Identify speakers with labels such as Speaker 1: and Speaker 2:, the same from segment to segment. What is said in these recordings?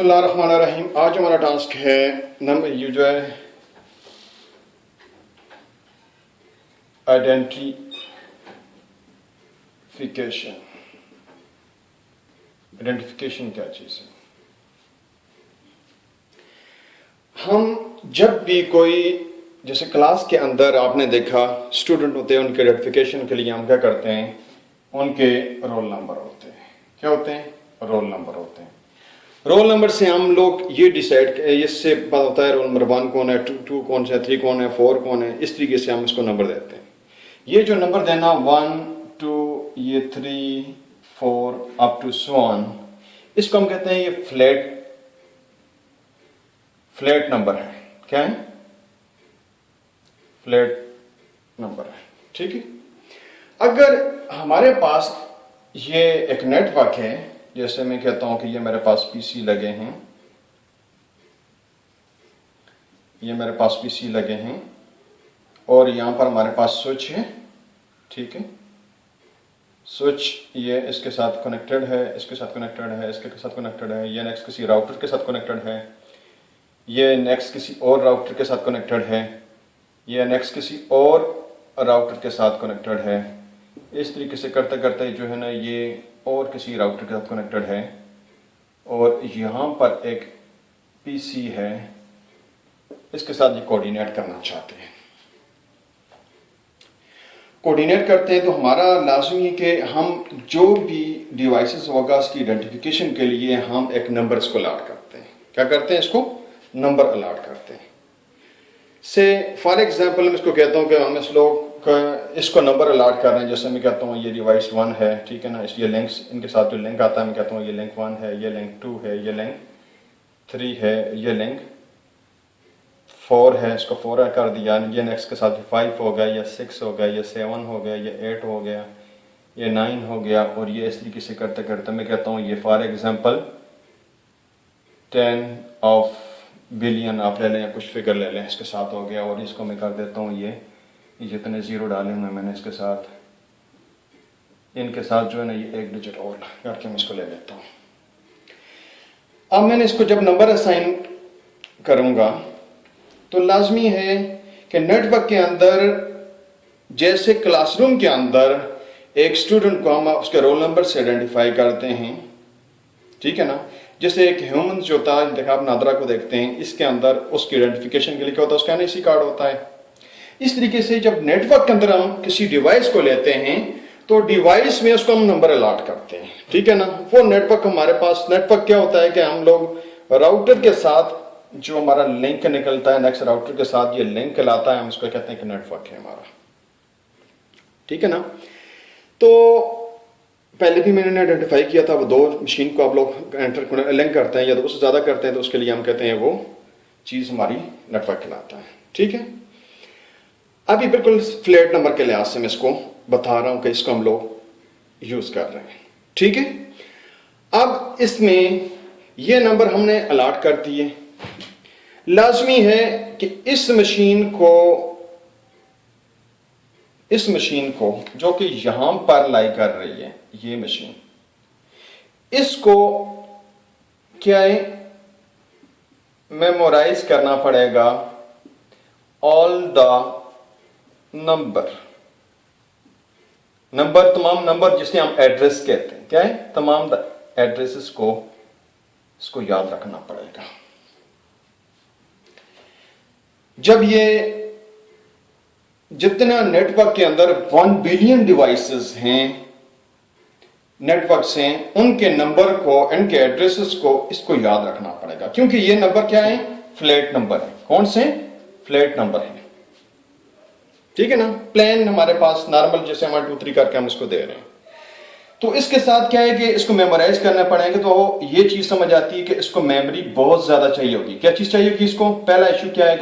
Speaker 1: बिस्मिल्लाहिर्रहमानिर्रहीम। आज हमारा टास्क है नंबर ये जो है आइडेंटिफिकेशन। आइडेंटिफिकेशन क्या चीज़ है? हम जब भी कोई जैसे क्लास के अंदर आपने देखा स्टूडेंट होते हैं, उनके आइडेंटिफिकेशन के लिए हम क्या करते हैं, उनके रोल नंबर होते हैं। क्या होते हैं? रोल नंबर होते हैं। रोल नंबर से हम लोग ये डिसाइड, इससे पता होता है रोल नंबर 1 कौन है, 2 कौन है, 3 कौन है, 4 कौन है। इस तरीके से हम इसको नंबर देते हैं। ये जो नंबर देना 1 2 ये 3 4 अप टू सो ऑन, इसको हम कहते हैं ये फ्लैट नंबर है। क्या है? फ्लैट नंबर है। ठीक है। अगर हमारे पास ये एक नेटवर्क है, जैसे मैं कहता हूं कि ये मेरे पास पीसी लगे हैं, ये मेरे पास पीसी लगे हैं और यहां पर हमारे पास स्विच है। ठीक है। स्विच ये इसके साथ कनेक्टेड है, इसके साथ कनेक्टेड है, इसके साथ कनेक्टेड है, ये नेक्स्ट किसी राउटर के साथ कनेक्टेड है, ये नेक्स्ट किसी और राउटर के साथ कनेक्टेड है, ये नेक्स्ट किसी और राउटर के साथ कनेक्टेड है। इस तरीके से करते करते जो है ना ये और किसी राउटर के साथ कनेक्टेड है और यहाँ पर एक पीसी है, इसके साथ ये कोऑर्डिनेट करना चाहते हैं। कोऑर्डिनेट करते हैं तो हमारा लाजमी है कि हम जो भी डिवाइसेस होगा उसकी आइडेंटिफिकेशन के लिए हम एक नंबर इसको अलॉट करते हैं। क्या करते हैं? इसको नंबर अलॉट करते हैं। से फॉर एग्जांपल मैं इसको कहता हूं कि हम इस लोग इसको नंबर अलॉट कर रहे हैं। जैसे मैं कहता हूं ये डिवाइस 1 है, ठीक है ना, इसलिए लिंक्स इनके साथ जो लिंक आता है मैं कहता हूं ये लिंक 1 है, ये लिंक 2 है, ये लिंक 3 है, ये लिंक 4 है, इसको 4 कर दिया। ये नेक्स्ट के साथ 5 हो गया, ये 6 हो गया, ये 7 हो गया, ये 8 हो गया, ये 9 हो गया और ये इस तरीके से करते करते मैं कहता हूँ ये फॉर एग्जांपल 10 ऑफ बिलियन आप ले लें या कुछ फिगर ले लें, इसके साथ हो गया। और इसको मैं कर देता हूँ ये जितने जीरो डाले हुए मैंने इसके साथ, इनके साथ जो है ना ये एक डिजिट और करके मैं इसको ले लेता हूँ। अब मैंने इसको जब नंबर असाइन करूंगा तो लाजमी है कि नेटवर्क के अंदर जैसे क्लासरूम के अंदर एक स्टूडेंट को हम उसके रोल नंबर से आइडेंटिफाई करते हैं, ठीक है ना। जैसे एक ह्यूमन जो होता है, देखा आप नादरा को देखते हैं, इसके अंदर उसकी आइडेंटिफिकेशन के लिए क्या होता है, उसका एनआईसी कार्ड होता है। इस तरीके से जब नेटवर्क के अंदर हम किसी डिवाइस को लेते हैं तो डिवाइस में उसको हम नंबर अलॉट करते हैं, ठीक है ना। वो नेटवर्क हमारे पास, नेटवर्क क्या होता है कि हम लोग राउटर के साथ जो हमारा लिंक निकलता है नेक्स्ट राउटर के साथ, ये लिंक कहलाता है, हम इसको कहते हैं कि नेटवर्क है हमारा, ठीक है ना। तो पहले भी मैंने आइडेंटिफाई किया था, वो 2 मशीन को आप लोग एंटर लिंक करते हैं या 2 से ज्यादा करते हैं तो उसके लिए हम कहते हैं वो चीज हमारी नेटवर्क कहलाता है, ठीक है। अभी बिल्कुल फ्लैट नंबर के लिहाज से मैं इसको बता रहा हूं कि इसको हम लोग यूज कर रहे हैं, ठीक है। अब इसमें ये नंबर हमने अलॉट कर दिए। लाजमी है कि इस मशीन को जो कि यहां पर लाई कर रही है, ये मशीन, इसको क्या है, मेमोराइज करना पड़ेगा ऑल द नंबर, तमाम नंबर जिसे हम एड्रेस कहते हैं। क्या है? तमाम एड्रेसेस को इसको याद रखना पड़ेगा। जब ये जितना नेटवर्क के अंदर 1 बिलियन डिवाइसेस हैं, नेटवर्क्स हैं, उनके नंबर को, इनके एड्रेसेस को इसको याद रखना पड़ेगा, क्योंकि ये नंबर क्या है, फ्लैट नंबर है। कौन से? फ्लैट नंबर है, ठीक है ना। प्लान हमारे पास नॉर्मल जैसे हम 1 2 3 करके हम इसको दे रहे हैं, तो इसके साथ क्या है कि इसको मेमोराइज करना पड़ेगा। तो ये चीज समझ आती है कि इसको मेमोरी बहुत ज्यादा चाहिए होगी। क्या चीज चाहिए होगी इसको? पहला इश्यू क्या है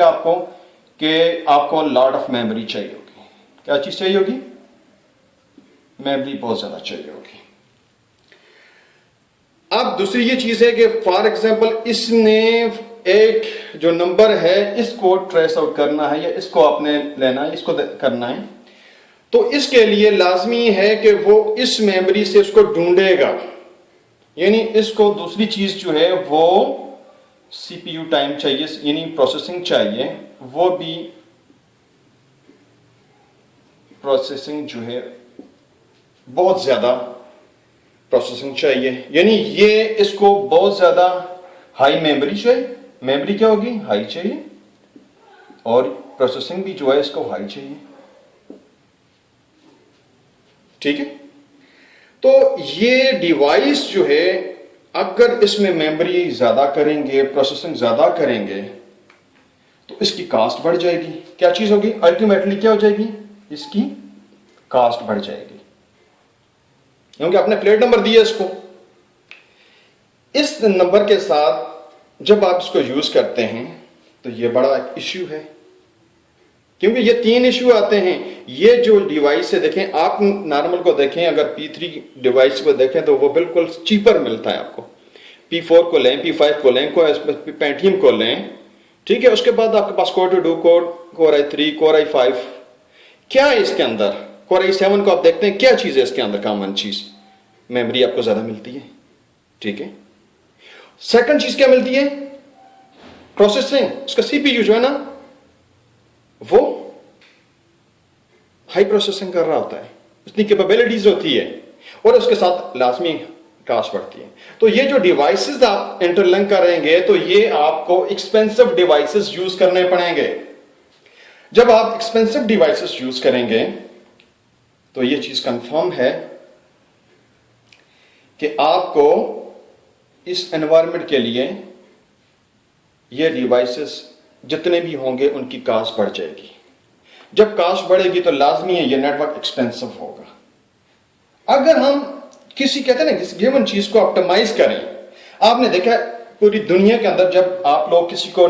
Speaker 1: कि आपको लॉट ऑफ मेमोरी चाहिए होगी। क्या चीज चाहिए होगी? मेमोरी बहुत ज्यादा चाहिए होगी। अब दूसरी ये चीज है कि फॉर एग्जांपल इसने एक जो नंबर है इसको ट्रेस आउट करना है या इसको आपने लेना है, इसको करना है, तो इसके लिए लाजमी है कि वो इस मेमोरी से उसको ढूंढेगा, यानी इसको दूसरी चीज जो है वो सीपीयू टाइम चाहिए, यानी प्रोसेसिंग चाहिए, वो भी प्रोसेसिंग जो है बहुत ज्यादा प्रोसेसिंग चाहिए, यानी ये इसको बहुत ज्यादा हाई मेमोरी चाहिए। मेमोरी क्या होगी? हाई चाहिए, और प्रोसेसिंग भी जो है इसको हाई चाहिए। ठीक है, तो ये डिवाइस जो है अगर इसमें मेमोरी ज्यादा करेंगे, प्रोसेसिंग ज्यादा करेंगे, तो इसकी कास्ट बढ़ जाएगी। क्या चीज होगी? अल्टीमेटली क्या हो जाएगी? इसकी कास्ट बढ़ जाएगी, क्योंकि आपने प्लेट नंबर दिया इसको। इस नंबर के साथ जब आप इसको यूज करते हैं तो ये बड़ा एक इश्यू है, क्योंकि ये 3 इश्यू आते हैं। ये जो डिवाइस है, देखें आप नॉर्मल को देखें, अगर P3 डिवाइस को देखें तो वो बिल्कुल चीपर मिलता है आपको। P4 को लें, P5 को लें, पेंटियम को लें, ठीक है। उसके बाद आपके पास Core 2 Core i3, Core i5, क्या है इसके अंदर? Core i7 को आप देखते हैं, क्या चीज है इसके अंदर? कॉमन चीज मेमोरी आपको ज्यादा मिलती है, ठीक है। सेकंड चीज क्या मिलती है? प्रोसेसिंग। उसका सीपीयू जो है ना, वो हाई प्रोसेसिंग कर रहा होता है, उतनी कैपेबिलिटीज होती है, और उसके साथ लाजमी कास्ट बढ़ती है। तो ये जो डिवाइसेस आप इंटरलिंक करेंगे तो ये आपको एक्सपेंसिव डिवाइसेस यूज करने पड़ेंगे। जब आप एक्सपेंसिव डिवाइसेस यूज करेंगे तो ये चीज कंफर्म है कि आपको इस एनवायरनमेंट के लिए ये डिवाइसेस जितने भी होंगे उनकी कास्ट बढ़ जाएगी। जब कास्ट बढ़ेगी तो लाजमी है ये नेटवर्क एक्सपेंसिव होगा। अगर हम किसी कहते हैं ना किसी गिवन चीज को ऑप्टिमाइज करें, आपने देखा पूरी दुनिया के अंदर जब आप लोग किसी को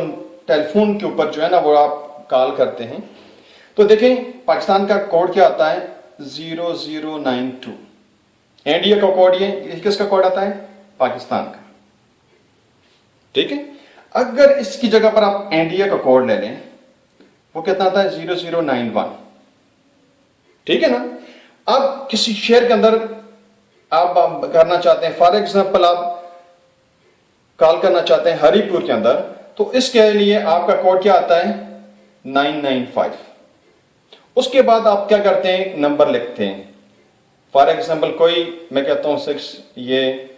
Speaker 1: टेलीफोन के ऊपर जो है ना वो आप कॉल करते हैं, तो देखें पाकिस्तान का कोड क्या आता है? 0092। इंडिया का कोड ये किसका कोड आता है? पाकिस्तान का, ठीक है। अगर इसकी जगह पर आप इंडिया का कोड ले लें, वो कितना आता है? 0091, ठीक है ना। अब किसी शहर के अंदर आप करना चाहते हैं, फॉर एग्जांपल आप कॉल करना चाहते हैं हरिपुर के अंदर, तो इसके लिए आपका कोड क्या आता है? 995। उसके बाद आप क्या करते हैं? नंबर लिखते हैं। फॉर एग्जांपल कोई मैं कहता हूं 6, ये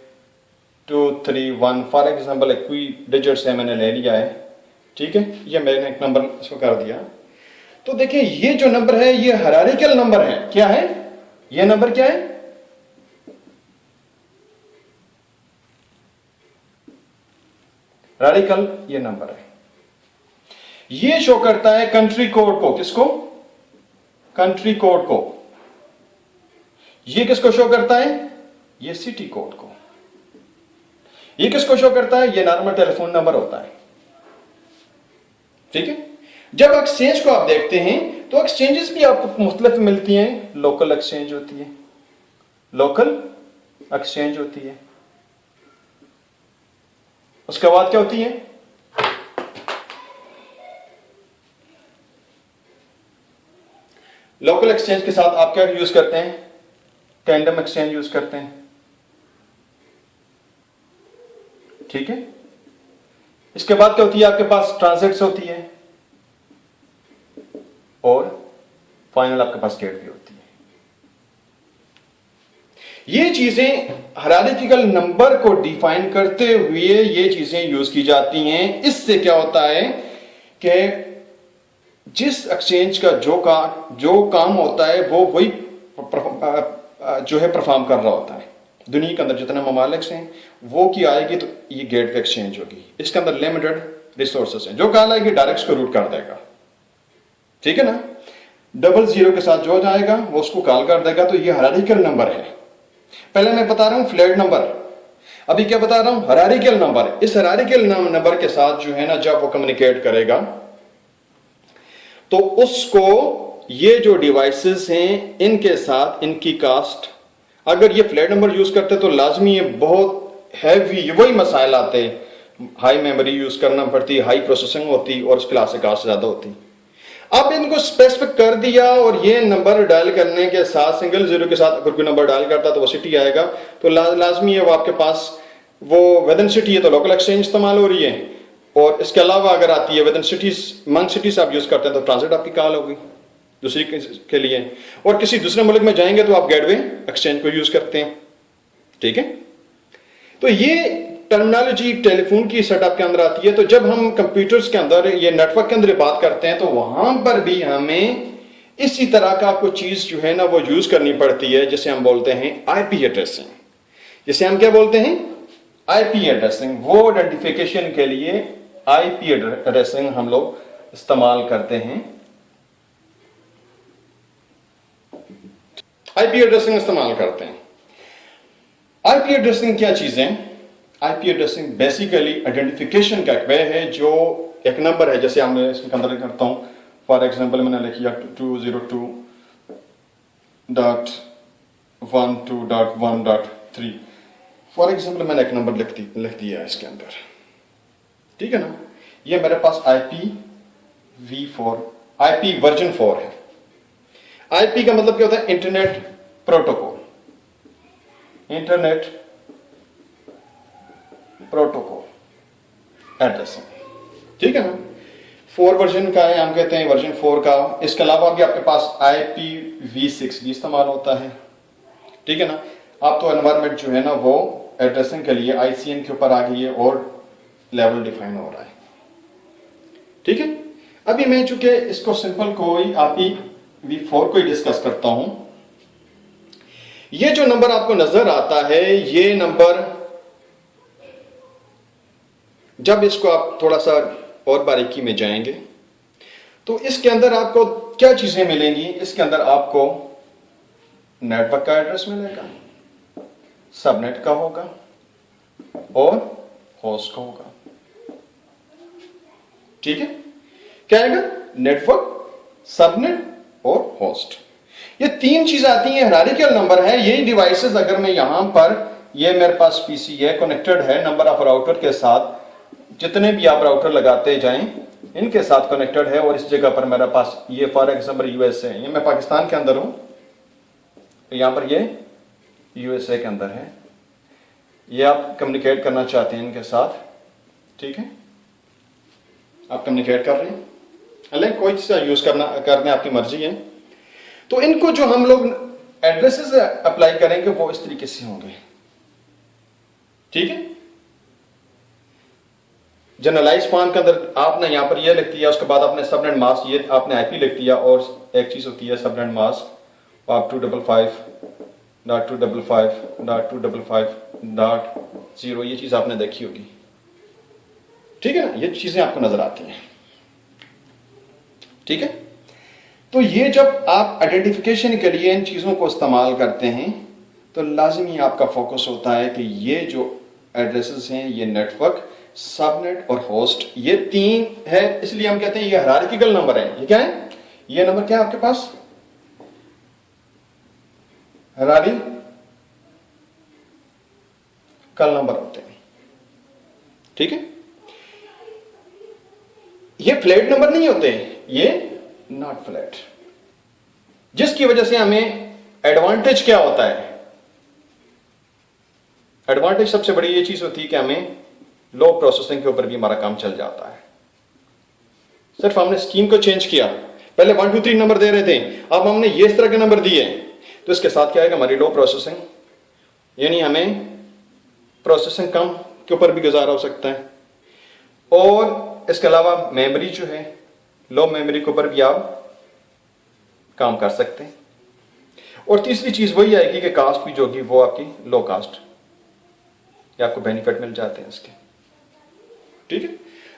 Speaker 1: 231 फॉर एग्जांपल एक कोई डिजिट से मैंने ले लिया है, ठीक है। ये मैंने एक नंबर इसको कर दिया। तो देखिए ये जो नंबर है ये हायरार्किकल नंबर है। क्या है ये नंबर? क्या है? हायरार्किकल ये नंबर है। ये शो करता है कंट्री कोड को। किसको? कंट्री कोड को। ये किसको शो करता है? ये सिटी कोड को। ये किसको शो करता है? ये नॉर्मल टेलीफोन नंबर होता है, ठीक है। जब एक्सचेंज को आप देखते हैं तो एक्सचेंजेस भी आपको मुख्तलिफ मिलती हैं। लोकल एक्सचेंज होती है, लोकल एक्सचेंज होती है। उसके बाद क्या होती है? लोकल एक्सचेंज के साथ आप क्या यूज करते हैं? टैंडम एक्सचेंज यूज करते हैं, ठीक है। इसके बाद क्या होती है? आपके पास ट्रांजिट्स होती है, और फाइनल आपके पास गेटवे होती है। ये चीजें हायरार्किकल नंबर को डिफाइन करते हुए ये चीजें यूज की जाती हैं। इससे क्या होता है कि जिस एक्सचेंज का जो काम होता है वो वही जो है परफॉर्म कर रहा होता है। दुनिया के अंदर जितने ममालिक हैं वो की आएगी तो ये गेटवे एक्सचेंज होगी। इसके अंदर लिमिटेड रिसोर्सेस हैं। जो कॉल आएगी डायरेक्ट उसको रूट कर देगा, ठीक है ना। 00 के साथ जो जाएगा वो उसको कॉल कर देगा। तो ये हायरार्किकल नंबर है। पहले मैं बता रहा हूं फ्लैट नंबर, अभी क्या बता रहा हूं? Hierarchical number. इस हायरार्किकल नंबर के साथ जो है ना जब वो कम्युनिकेट करेगा तो उसको ये जो डिवाइसेस हैं इनके साथ इनकी कास्ट, अगर ये फ्लैट नंबर यूज करते तो लाजमी है बहुत हैवी वही मसाइल आते, हाई मेमोरी यूज करना पड़ती, हाई प्रोसेसिंग होती और उसके क्लास से कास्ट ज्यादा होती। अब इनको स्पेसिफिक कर दिया और ये नंबर डायल करने के साथ सिंगल जीरो के साथ अगर कोई नंबर डायल करता तो वो सिटी आएगा। तो लाजमी है वो आपके पास वो विद इन सिटी है तो लोकल एक्सचेंज इस्तेमाल हो रही है, और इसके अलावा अगर आती है विद इन सिटीज, मंग सिटीज आप यूज करते हैं तो ट्रांजिट आपकी कॉल होगी दूसरी के लिए, और किसी दूसरे मुल्क में जाएंगे तो आप गेटवे एक्सचेंज को यूज करते हैं। ठीक है, तो ये टर्मिनोलॉजी टेलीफोन की सेटअप के अंदर आती है। तो जब हम कंप्यूटर्स के अंदर ये नेटवर्क के अंदर बात करते हैं तो वहां पर भी हमें इसी तरह का कुछ चीज जो है ना वो यूज करनी पड़ती है, जिसे हम बोलते हैं आईपी एड्रेसिंग। जिसे हम क्या बोलते हैं? IP addressing. वो आइडेंटिफिकेशन के लिए आईपी एड्रेसिंग हम लोग इस्तेमाल करते हैं। आईपी एड्रेसिंग इस्तेमाल करते हैं। आईपी एड्रेसिंग क्या चीज है? आईपी एड्रेसिंग बेसिकली आइडेंटिफिकेशन का वह है जो एक नंबर है, जैसे मैं इसके अंदर करता हूं, फॉर एग्जांपल मैंने लिख दिया 202.12.1.3 फॉर एग्जांपल मैंने एक नंबर लिख दिया इसके अंदर। ठीक है ना, ये मेरे पास आईपी वर्जन 4 है। आईपी का मतलब क्या होता है? Internet protocol, internet protocol addressing. ठीक है ना, 4 वर्जन का है, हम कहते हैं वर्जन 4 का। इसके अलावा भी आपके पास IPv6 भी इस्तेमाल होता है। ठीक है ना, आप तो एनवायरमेंट जो है ना वो एड्रेसिंग के लिए ICN के ऊपर आ गई है और लेवल डिफाइन हो रहा है। ठीक है, अभी मैं चूंकि इसको सिंपल कोई IPv4 को ही डिस्कस करता हूं। ये जो नंबर आपको नजर आता है, ये नंबर जब इसको आप थोड़ा सा और बारीकी में जाएंगे तो इसके अंदर आपको क्या चीजें मिलेंगी? इसके अंदर आपको नेटवर्क का एड्रेस मिलेगा, सबनेट का होगा और होस्ट का होगा। ठीक है, क्या आएगा? नेटवर्क, सबनेट और होस्ट। ये 3 चीजें आती हैं। हायरार्किकल नंबर है। यही डिवाइसेस अगर मैं यहां पर, ये मेरे पास पीसी है, कनेक्टेड है नंबर ऑफ राउटर के साथ, जितने भी आप राउटर लगाते जाएं इनके साथ कनेक्टेड है। और इस जगह पर मेरे पास ये फॉर एग्जांपल यूएसए है, ये मैं पाकिस्तान के अंदर हूं, तो यहां पर ये यूएसए के अंदर है। ये आप कम्युनिकेट करना चाहते हैं इनके साथ। ठीक है, आप कम्युनिकेट कर रहे हैं, अलग कोई सा यूज करने आपकी मर्जी है। तो इनको जो हम लोग एड्रेसेस अप्लाई करेंगे वो इस तरीके से होंगे। ठीक है, जनरलाइज फॉर्म के अंदर आपने यहां पर ये लिख दिया, उसके बाद आपने सबनेट मास्क, ये आपने आईपी लिख दिया, और एक चीज होती है सबनेट मास्क आप 255.255.255.0, ये चीज आपने देखी होगी। ठीक है ना, ये चीजें आपको नजर आती हैं। ठीक है, तो ये जब आप आइडेंटिफिकेशन के लिए इन चीजों को इस्तेमाल करते हैं तो लाजिमी आपका फोकस होता है कि ये जो एड्रेसेस हैं, ये नेटवर्क, सबनेट और होस्ट, ये 3 है। इसलिए हम कहते हैं ये हायरार्किकल नंबर है। ये क्या है? ये नंबर क्या है आपके पास? हायरार्किकल नंबर होते हैं। ठीक है, ये फ्लैट नंबर नहीं होते, ये नॉट फ्लैट। जिसकी वजह से हमें एडवांटेज क्या होता है? एडवांटेज सबसे बड़ी ये चीज होती है कि हमें लो प्रोसेसिंग के ऊपर भी हमारा काम चल जाता है। सिर्फ हमने स्कीम को चेंज किया, पहले 1 2 3 नंबर दे रहे थे, अब हमने ये इस तरह के नंबर दिए, तो इसके साथ क्या है? हमारी लो प्रोसेसिंग, यानी हमें प्रोसेसिंग कम के ऊपर भी गुजारा हो सकता है। और इसके अलावा मेमोरी जो है, लो मेमोरी के ऊपर भी आप काम कर सकते हैं। और तीसरी चीज वही आएगी कि कास्ट भी जो होगी वो आपकी लो कास्ट, या आपको बेनिफिट मिल जाते हैं इसके। ठीक है,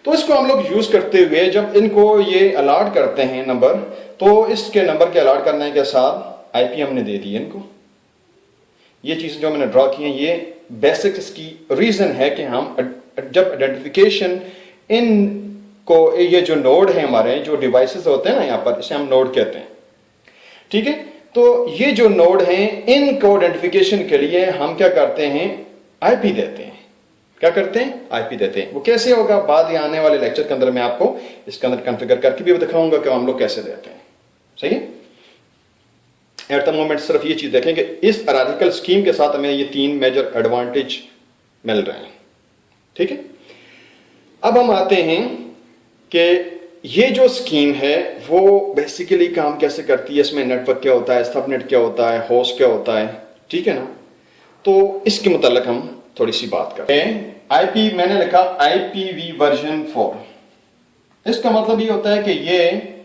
Speaker 1: तो इसको हम लोग यूज करते हुए जब इनको ये अलॉट करते हैं नंबर, तो इसके नंबर के अलॉट करने के साथ आईपी हमने दे दी इनको। ये चीजें जो मैंने ड्रॉ की हैं, ये बेसिक इसकी रीजन है कि हम जब आइडेंटिफिकेशन इन को, ये जो नोड है हमारे, जो डिवाइसेस होते हैं ना यहाँ पर, इसे हम नोड कहते हैं। ठीक है, तो ये जो नोड हैं, इनको आइडेंटिफिकेशन के लिए हम क्या करते हैं? आईपी देते हैं। क्या करते हैं? आईपी देते हैं। वो कैसे होगा? बाद आने वाले लेक्चर के अंदर मैं आपको इसके अंदर कॉन्फ़िगर करके भी दिखाऊंगा कि हम लोग कैसे देते हैं। सही है, एट द मोमेंट सिर्फ ये चीज देखें कि इस हायरार्किकल स्कीम के साथ हमें ये 3 मेजर एडवांटेज मिल रहे हैं। ठीक है, अब हम आते हैं कि ये जो स्कीम है वो बेसिकली काम कैसे करती है, इसमें नेटवर्क क्या होता है, सबनेट क्या होता है, होस्ट क्या होता है, ठीक है ना। तो इसके मुताल्लिक हम थोड़ी सी बात करते हैं। आईपी मैंने लिखा IPv वर्जन 4। इसका मतलब ये होता है कि ये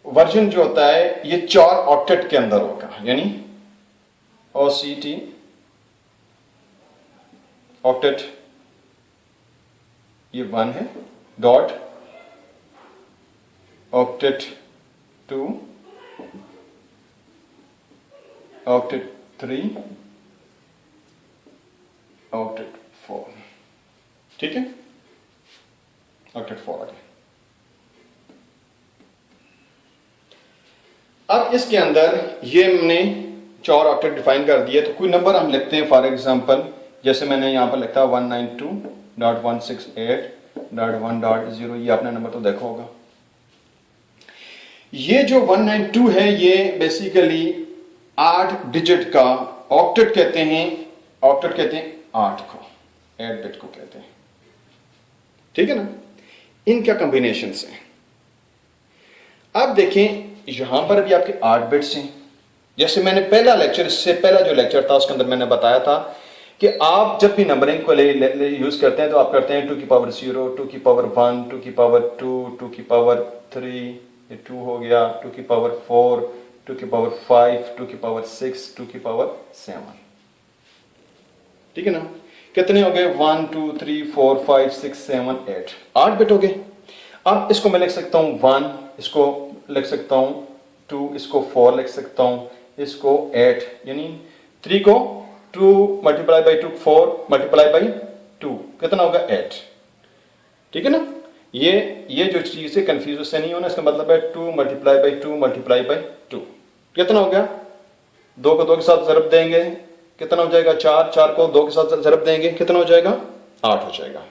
Speaker 1: वर्जन जो होता है ये 4 ऑक्टेट के अंदर होगा, यानी OCT ऑक्टेट ये 1 है, डॉट ऑक्टेट 2, ऑक्टेट 3, ऑक्टेट 4, ठीक है, ऑक्टेट 4 आ गया। अब इसके अंदर ये हमने 4 ऑक्टेट डिफाइन कर दिए, तो कोई नंबर हम लिखते हैं। फॉर एग्जांपल जैसे मैंने यहां पर लिखा 192.168.1.0, ये आपने नंबर तो देखा होगा। ये जो 192 है ये बेसिकली 8 डिजिट का ऑक्टेट कहते हैं। ऑक्टेट कहते हैं 8 को, 8 बिट को कहते हैं, ठीक है ना। इनका कॉम्बिनेशन है। अब देखें यहां पर भी आपके 8 बिट्स हैं। जैसे मैंने पहला लेक्चर, इससे पहला जो लेक्चर था उसके अंदर मैंने बताया था कि आप जब भी नंबरिंग को यूज करते हैं तो आप करते हैं 2 की पावर 0, 2 की पावर 1, 2 की पावर 2, 2 की पावर 3, ये 2 हो गया, 2 की पावर 4, 2 की पावर 5, 2 की पावर 6, 2 की पावर 7, ठीक है ना। कितने हो गए? 1 2 3 4 5 6 7 8, 8 बिट हो गए। अब इसको मैं लिख सकता हूं 1, इसको लिख सकता हूं 2, इसको 4 लिख सकता हूं, इसको 8, यानी 3 को 2 मल्टीप्लाई बाई 2, 4 मल्टीप्लाई बाई 2, कितना होगा? 8, ठीक है ना। ये जो चीज है कंफ्यूज से नहीं होना, इसका मतलब है 2 मल्टीप्लाई बाई 2 मल्टीप्लाई बाई 2, कितना हो गया? 2 को 2 के साथ ज़रब देंगे, कितना हो जाएगा? 4, 4 को 2 के साथ ज़रब देंगे, कितना हो जाएगा? 8 हो जाएगा।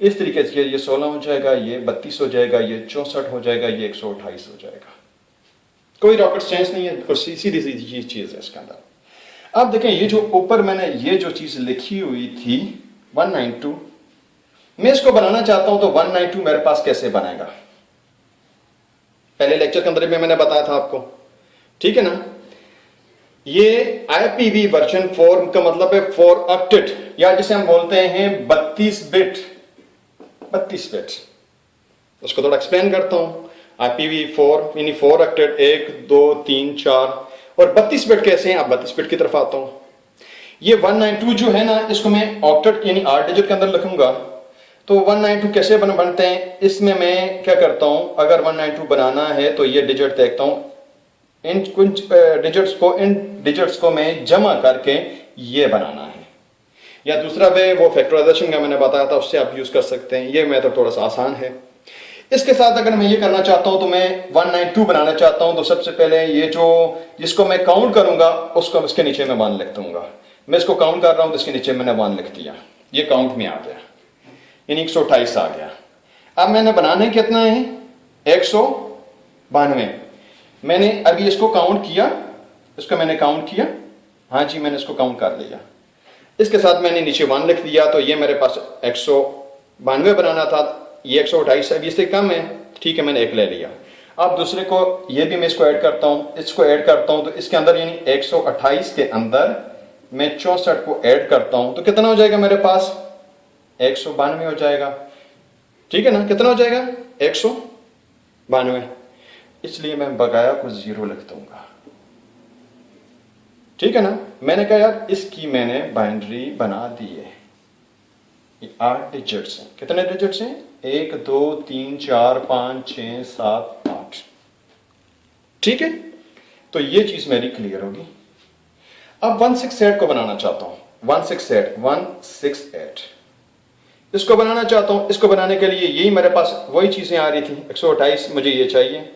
Speaker 1: इस तरीके से ये 16 हो जाएगा, ये 32 हो जाएगा, ये 64 हो जाएगा, ये 128 हो जाएगा। कोई रॉकेट साइंस नहीं है, बिल्कुल सीधी सीधी चीज है इसके अंदर। अब देखें ये जो ऊपर मैंने ये जो चीज लिखी हुई थी 192, मैं इसको बनाना चाहता हूं तो 192 मेरे पास कैसे बनेगा? पहले लेक्चर के अंदर में मैंने बताया था आपको, ठीक है ना। ये IPv वर्जन 4 का मतलब है 4 ऑक्टेट, या जिसे हम बोलते हैं 32 बिट। 32 बिट उसको थोड़ा एक्सप्लेन करता हूं। IPv4 यानी 4 ऑक्टेट, 1 2 3 4, और 32 बिट कैसे हैं? अब 32 बिट की तरफ आता हूं। ये 192 जो है ना, इसको मैं ऑक्टेट यानी 8 डिजिट के अंदर लिखूंगा। तो 192 कैसे बनते हैं? इसमें मैं क्या करता हूं, अगर 192 बनाना है तो ये डिजिट देखता हूं, इन कुछ डिजिट्स को मैं जमा करके ये बनाना है। या दूसरा वे वो फैक्टराइजेशन का मैंने बताया था, उससे आप यूज कर सकते हैं। ये मेथड थोड़ा सा आसान है। इसके साथ अगर मैं ये करना चाहता हूं तो मैं 192 बनाना चाहता हूं, तो सबसे पहले ये जो जिसको मैं काउंट करूंगा उसको इसके नीचे मैं 1 लिख दूंगा। मैं इसको काउंट कर रहा हूं तो इसके नीचे मैंने 1 लिख दिया, ये काउंट में आ गया, यानी 128 आ गया। अब मैंने बनाने कितना है? 192। मैंने अभी इसको काउंट किया, इसको मैंने काउंट किया, हाँ जी मैंने इसको काउंट कर लिया। इसके साथ मैंने नीचे 1 लिख दिया, तो ये मेरे पास 192 बनाना था, ये 128 अभी इससे कम है, ठीक है, मैंने 1 ले लिया। अब दूसरे को ये भी मैं इसको ऐड करता हूं, इसको ऐड करता हूं, तो इसके अंदर यानी 128 के अंदर मैं 64 को ऐड करता हूं, तो कितना हो जाएगा मेरे पास? 192 हो जाएगा, ठीक है ना। कितना हो जाएगा? 192। इसलिए मैं बकाया को 0 लिख दूंगा, ठीक है ना। मैंने कहा यार इसकी मैंने बाइनरी बना दी है। ये 8 डिजिट्स हैं। कितने डिजिट्स हैं? 1 2 3 4 5 6 7 8, ठीक है। तो ये चीज मेरी क्लियर होगी। अब 168 को बनाना चाहता हूं, 168 इसको बनाना चाहता हूं। इसको बनाने के लिए यही मेरे पास वही चीजें आ रही थी, 128 मुझे ये चाहिए,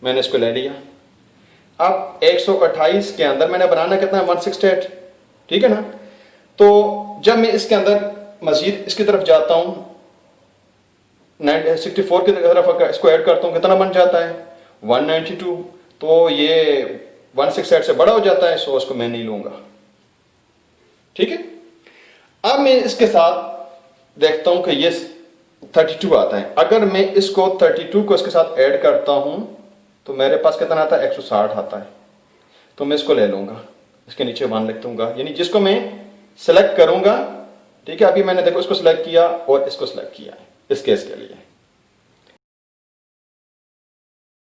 Speaker 1: मैंने इसको ले लिया। अब 128 के अंदर मैंने बनाना कितना है? 168, ठीक है ना। तो जब मैं इसके अंदर मजीद इसकी तरफ जाता हूं, 64 की तरफ इसको ऐड करता हूं, कितना बन जाता है? 192। तो ये 168 से बड़ा हो जाता है, सो उसको मैं नहीं लूंगा, ठीक है। अब मैं इसके साथ देखता हूं कि ये 32 आता है। अगर मैं इसको 32 को इसके साथ ऐड करता हूं तो मेरे पास कितना आता है, 160 आता है। तो मैं इसको ले लूंगा, इसके नीचे 1 लिख दूंगा, यानी जिसको मैं सिलेक्ट करूंगा, ठीक है। अभी मैंने देखो इसको सिलेक्ट किया और इसको सिलेक्ट किया इस केस के लिए।